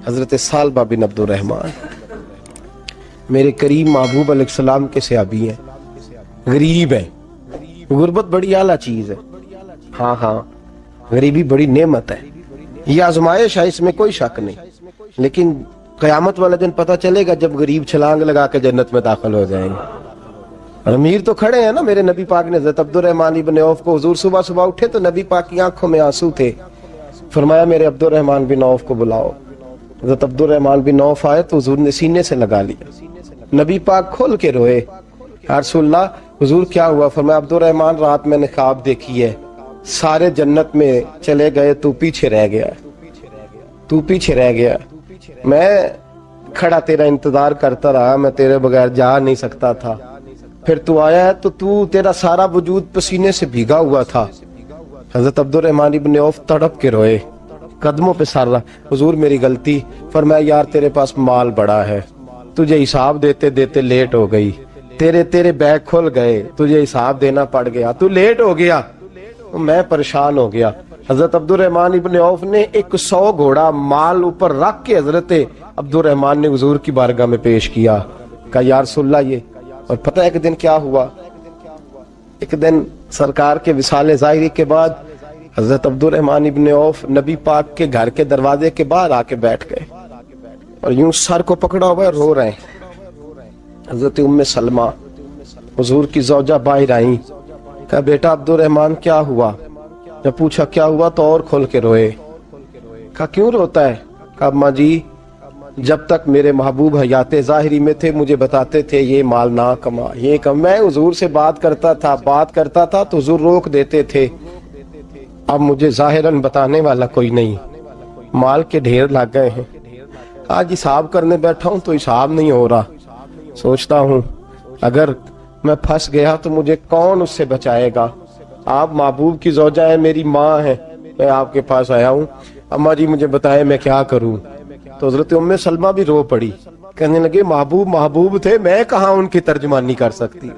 حضرت سالبہ بن عبد الرحمن میرے کریم محبوب علیہ السلام کے صحابی ہیں، غریب ہیں۔ غربت بڑی اعلیٰ چیز ہے، ہاں غریبی بڑی نعمت ہے، یہ آزمائش ہے، اس میں کوئی شک نہیں، لیکن قیامت والا دن پتہ چلے گا جب غریب چھلانگ لگا کے جنت میں داخل ہو جائیں گے۔ اور امیر تو کھڑے ہیں نا، میرے نبی پاک نے حضرت عبد الرحمن ابن عوف کو، حضور صبح صبح اٹھے تو نبی پاک کی آنکھوں میں آنسو تھے، فرمایا میرے عبد الرحمن بن عوف کو بلاؤ۔ حضرت عبد الرحمن بن عوف آئے تو حضور نے سینے سے لگا لیا، نبی پاک کھول کے روئے، یا رسول اللہ حضور کیا ہوا؟ فرمایا عبد الرحمن رات میں نے خواب دیکھی ہے، سارے جنت میں چلے گئے، تو پیچھے رہ گیا، تو پیچھے رہ گیا، میں کھڑا تیرا انتظار کرتا رہا، میں تیرے بغیر جا نہیں سکتا تھا، پھر تو آیا ہے تو تیرا سارا وجود پسینے سے بھیگا ہوا تھا۔ حضرت عبد الرحمن ابن عوف تڑپ کے روئے، قدموں پہ سر رہا، حضور میری غلطی۔ فرمایا یار تیرے پاس مال بڑا ہے، تجھے حساب دیتے دیتے لیٹ ہو گئی، تیرے بیگ کھل گئے، تجھے حساب دینا پڑ گیا، تو لیٹ ہو گیا، میں پریشان ہو گیا۔ حضرت عبد الرحمن ابن عوف نے 100 گھوڑا مال اوپر رکھ کے حضرت عبد الرحمن نے حضور کی بارگاہ میں پیش کیا، کہا یا رسول اللہ یہ۔ اور پتہ ہے ایک دن کیا ہوا؟ ایک دن سرکار کے وصال ظاہری کے بعد حضرت عبد الرحمن ابن عوف نبی پاک کے گھر کے دروازے کے باہر آ کے بیٹھ گئے اور یوں سر کو پکڑا ہوا ہے، رو رہے ہیں۔ حضرت ام سلمہ حضور کی زوجہ باہر آئیں، کہا بیٹا عبد الرحمن کیا ہوا؟ جب پوچھا کیا ہوا تو اور کھول کے روئے، کہا کیوں روتا ہے؟ کہا اماں جی جب تک میرے محبوب حیات ظاہری میں تھے مجھے بتاتے تھے یہ مال نہ کما، یہ کم، میں حضور سے بات کرتا تھا تو حضور روک دیتے تھے، اب مجھے ظاہراً بتانے والا کوئی نہیں، مال کے ڈھیر لگ گئے ہیں، آج حساب کرنے بیٹھا ہوں تو حساب نہیں ہو رہا، سوچتا ہوں اگر میں پھنس گیا تو مجھے کون اس سے بچائے گا؟ آپ محبوب کی زوجہ ہے، میری ماں ہے، میں آپ کے پاس آیا ہوں، اماں جی مجھے بتائیں میں کیا کروں؟ تو حضرت ام سلمہ بھی رو پڑی، کہنے لگے محبوب تھے، میں کہاں ان کی ترجمانی کر سکتی،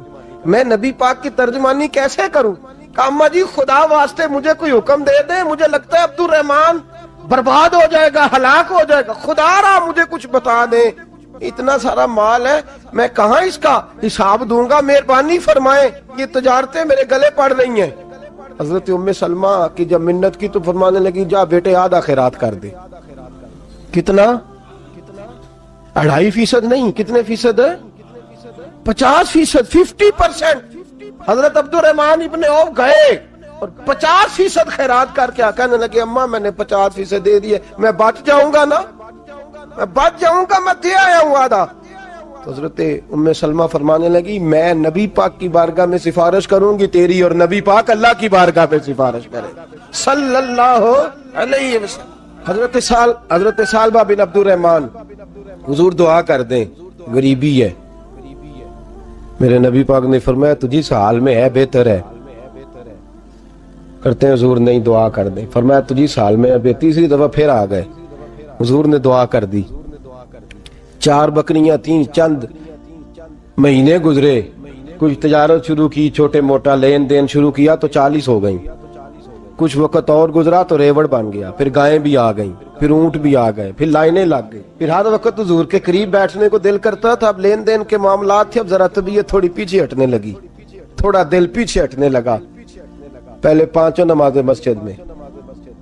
میں نبی پاک کی ترجمانی کیسے کروں؟ کہا اماں جی خدا واسطے مجھے کوئی حکم دے دیں، مجھے لگتا ہے عبد الرحمن برباد ہو جائے گا، ہلاک ہو جائے گا، خدا رہا مجھے کچھ بتا دیں، اتنا سارا مال ہے میں کہاں اس کا حساب دوں گا، مہربانی فرمائیں، یہ تجارتیں میرے گلے پڑ رہی ہیں۔ حضرت ام سلمہ کی جب منت کی تو فرمانے لگی جا بیٹے آدھا خیرات کر دے۔ کتنا؟ 2.5% نہیں، کتنے فیصد ہے؟ 50%، 50%۔ حضرت عبد الرحمن ابن عوف گئے اور 50% خیرات کر کے کہنے لگے اماں میں نے 50% دے دیے، میں بچ جاؤں گا نا، میں بچ جاؤں گا، میں دے آیا ہوں آدھا۔ تو حضرت ام سلمہ فرمانے لگی میں نبی پاک کی بارگاہ میں سفارش کروں گی تیری، اور نبی پاک اللہ کی بارگاہ میں سفارش کرے صلی اللہ علیہ وسلم۔ حضرت سالبہ بن عبد الرحمن، حضور دعا کر دیں، غریبی ہے، میرے نبی پاک نے فرمایا تجھی اس حال میں ہے بہتر ہے، کرتے ہیں حضور نہیں دعا کر دیں، فرمایا تجھی اس حال میں ہے، تیسری دفعہ پھر آ گئے، حضور نے دعا کر دی، 4 بکریاں تھیں، چند مہینے گزرے، کچھ تجارت شروع کی، چھوٹے موٹا لین دین شروع کیا تو 40 ہو گئیں، کچھ وقت اور گزرا تو ریوڑ بن گیا، پھر گائیں بھی آ گئیں، پھر اونٹ بھی آ گئے، پھر لائنیں لگ گئی، پھر ہر وقت حضور کے قریب بیٹھنے کو دل کرتا تھا، اب لین دین کے معاملات تھے، اب ذرا طبیعت تھوڑی پیچھے ہٹنے لگی، تھوڑا دل پیچھے ہٹنے لگا، پہلے 5 نمازیں مسجد میں،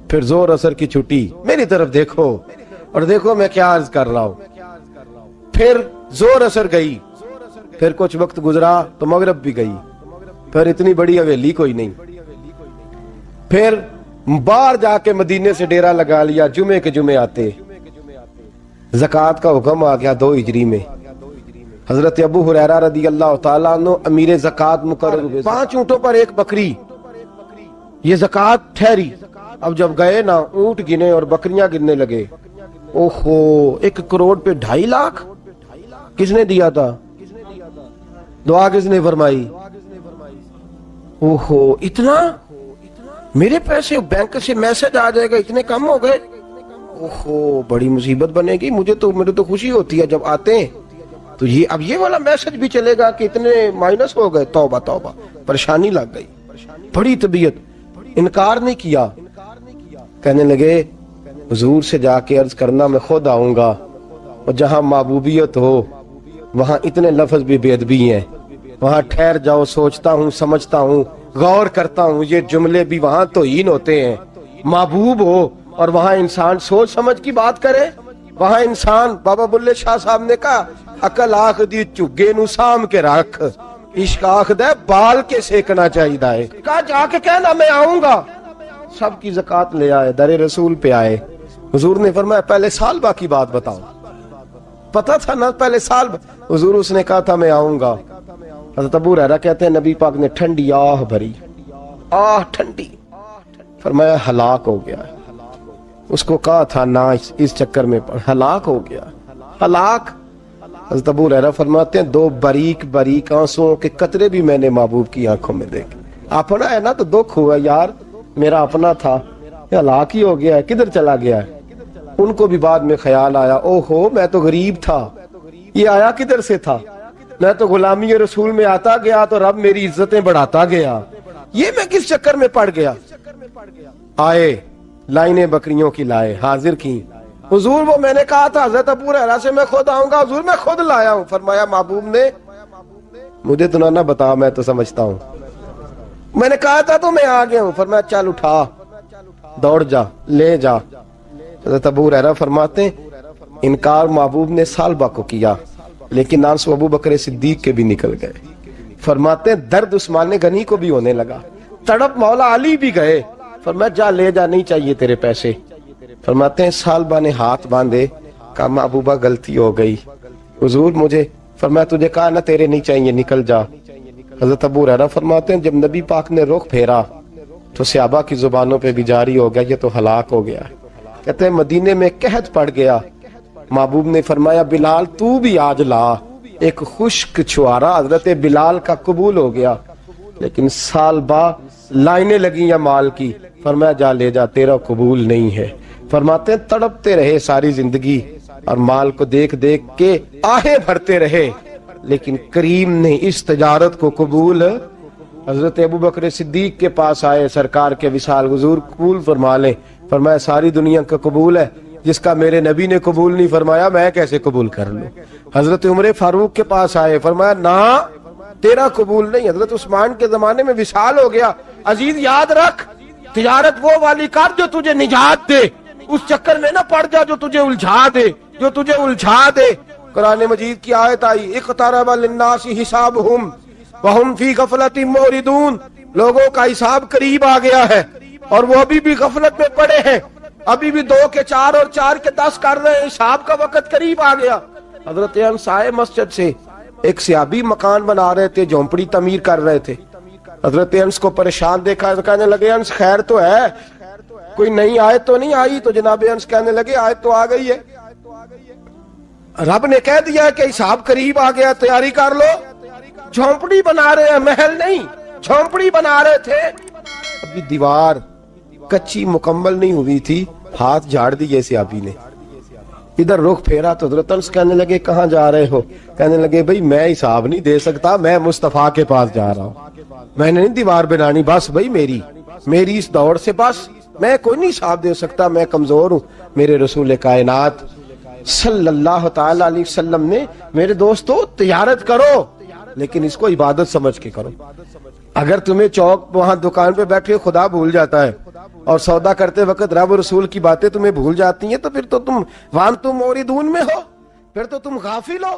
پھر زور اثر کی چھٹی، میری طرف دیکھو اور دیکھو میں کیا عرض کر رہا ہوں، پھر زور اثر گئی، پھر کچھ وقت گزرا تو مغرب بھی گئی، پھر اتنی بڑی حویلی کوئی نہیں، پھر باہر جا کے مدینے سے ڈیرا لگا لیا، جمعے کے جمعے آتے، زکوٰۃ کا حکم آ گیا 2 ہجری میں، حضرت ابو ہریرہ رضی اللہ تعالیٰ عنہ امیر زکوٰۃ مقرر ہوئے، 5 اونٹوں پر 1 بکری، یہ زکوٰۃ ٹھہری۔ اب جب گئے نا اونٹ گنے اور بکریاں گننے لگے، اوہو 1 کروڑ پہ 2.5 لاکھ، کس نے دیا تھا؟ دعا کس نے فرمائی؟ اوہو اتنا، میرے پیسے بینک سے میسج آ جائے گا اتنے کم ہو گئے، اوہو بڑی مصیبت بنے گی، مجھے تو خوشی ہوتی ہے جب آتے ہیں تو اب یہ والا میسج بھی چلے گا کہ اتنے مائنس ہو گئے، توبہ توبہ، پریشانی لگ گئی، بڑی طبیعت۔ انکار نہیں کیا. کہنے لگے حضور سے جا کے عرض کرنا میں خود آؤں گا، اور جہاں محبوبیت ہو وہاں اتنے لفظ بھی بے ادبی ہیں، وہاں ٹھہر جاؤ، سوچتا ہوں، سمجھتا ہوں، غور کرتا ہوں، یہ جملے بھی وہاں توہین ہوتے ہیں. محبوب ہو اور وہاں انسان سوچ سمجھ کی بات کرے، وہاں انسان، بابا بلے شاہ صاحب نے کہا عقل آخ دی چگے نو سام کے رکھ، عشق آخ دے بال کے سیکنا چاہیے. کہا جا کے کہنا میں آؤں گا. سب کی زکوٰۃ لے آئے، در رسول پہ آئے. حضور نے فرمایا پہلے سالبہ کی بات بتاؤ. پتہ تھا نا پہلے سال. حضور اس نے کہا تھا میں آؤں گا. حضرت ابو ہریرہ کہتے ہیں نبی پاک نے ٹھنڈی آہ بھری، آہ ٹھنڈی. فرمایا ہلاک ہو گیا. اس کو کہا تھا نہ اس چکر میں پڑ، ہلاک ہو گیا. ہلاک. حضرت ابو ہریرہ فرماتے ہیں دو باریک باریک آنسوؤں کے قطرے بھی میں نے محبوب کی آنکھوں میں دیکھے. اپنا ہے نا تو دکھ ہوا یار، میرا اپنا تھا، ہلاک ہی ہو گیا ہے، کدھر چلا گیا ہے. ان کو بھی بعد میں خیال آیا او ہو میں تو غریب تھا، یہ آیا کدھر سے تھا، میں تو غلامی رسول میں آتا گیا تو رب میری عزتیں بڑھاتا گیا، یہ میں کس چکر میں پڑ گیا. آئے لائنیں بکریوں کی لائے، حاضر کی. حضور وہ میں نے کہا تھا حضرت ابو ہریرہ سے میں خود آؤں گا. حضور میں خود لایا ہوں. فرمایا محبوب نے مجھے تو نہ بتا، میں تو سمجھتا ہوں، میں نے کہا تھا تو میں آ گیا ہوں. فرمایا چل اٹھا، دوڑ جا، لے جا. حضرت ابو ہریرہ فرماتے ہیں انکار محبوب نے سالبہ کو کیا، لیکن آنسو ابو بکر صدیق کے بھی نکل گئے. فرماتے ہیں درد عثمان غنی کو بھی ہونے لگا، تڑپ مولا علی بھی گئے. فرمایا جا لے جا، نہیں چاہیے تیرے پیسے. فرماتے ہیں سالبہ نے ہاتھ باندھے، کہا محبوبہ غلطی ہو گئی. حضور مجھے، فرمایا تجھے کہا نہ تیرے نہیں چاہیے، نکل جا. حضرت ابو ہریرہ فرماتے ہیں جب نبی پاک نے رخ پھیرا تو صحابہ کی زبانوں پہ بھی جاری ہو گیا یہ تو ہلاک ہو گیا. کہتے ہیں مدینے میں قحط پڑ گیا. محبوب نے فرمایا بلال تو بھی آج لا. ایک خشک چھوارا حضرت بلال کا قبول ہو گیا. لیکن سال با لائنیں لگی یا مال کی. فرمایا جا لے جا، تیرا قبول نہیں ہے. فرماتے ہیں تڑپتے رہے ساری زندگی اور مال کو دیکھ دیکھ کے آہیں بھرتے رہے، لیکن کریم نے اس تجارت کو قبول. حضرت ابو بکر صدیق کے پاس آئے سرکار کے وصال، حضور قبول فرما لیں. فرمایا ساری دنیا کا قبول ہے، جس کا میرے نبی نے قبول نہیں فرمایا میں کیسے قبول کر لوں. حضرت عمر فاروق کے پاس آئے، فرمایا نہ تیرا قبول نہیں. حضرت عثمان کے زمانے میں وصال ہو گیا. عزیز یاد رکھ تجارت وہ والی کر جو تجھے نجات دے، اس چکر میں نہ پڑ جا جو تجھے الجھا دے. قرآن مجید کی آیت آئی اقترب للناس حسابہم وہم فی غفلۃ معرضون. لوگوں کا حساب قریب آ گیا ہے اور وہ ابھی بھی غفلت میں پڑے ہیں، ابھی بھی 2 کے 4 اور 4 کے 10 کر رہے ہیں. حساب کا وقت قریب آ گیا. حضرت انس آئے مسجد سے، ایک صحابی مکان بنا رہے تھے، جھونپڑی تعمیر کر رہے تھے. حضرت انس کو پریشان دیکھا، کہنے لگے انس خیر تو ہے، کوئی نئی آیت تو نہیں آئی؟ تو جناب انس کہنے لگے آیت تو آ گئی ہے، رب نے کہہ دیا کہ حساب قریب آ گیا، تیاری کر لو. جھونپڑی بنا رہے ہیں، محل نہیں، جھونپڑی بنا رہے تھے. ابھی دیوار کچی مکمل نہیں ہوئی تھی، ہاتھ جھاڑ دیے صحابی نے. ادھر رخ پھیرا تو حضرت انس کہنے لگے کہاں جا رہے ہو؟ کہنے لگے بھئی میں حساب نہیں دے سکتا، میں مصطفیٰ کے پاس جا رہا ہوں، میں نے نہیں دیوار بنانی، بس بھئی میری اس دوڑ سے بس میں کوئی نہیں حساب دے سکتا، میں کمزور ہوں. میرے رسول کائنات صلی اللہ تعالی علیہ وسلم نے میرے دوستو تجارت کرو لیکن اس کو عبادت سمجھ کے کرو. اگر تمہیں چوک وہاں دکان پہ بیٹھے خدا بھول جاتا ہے اور سودا کرتے وقت رب رسول کی باتیں تمہیں بھول جاتی ہیں تو پھر تو تم وانتم موردون میں ہو، پھر تو تم غافل ہو.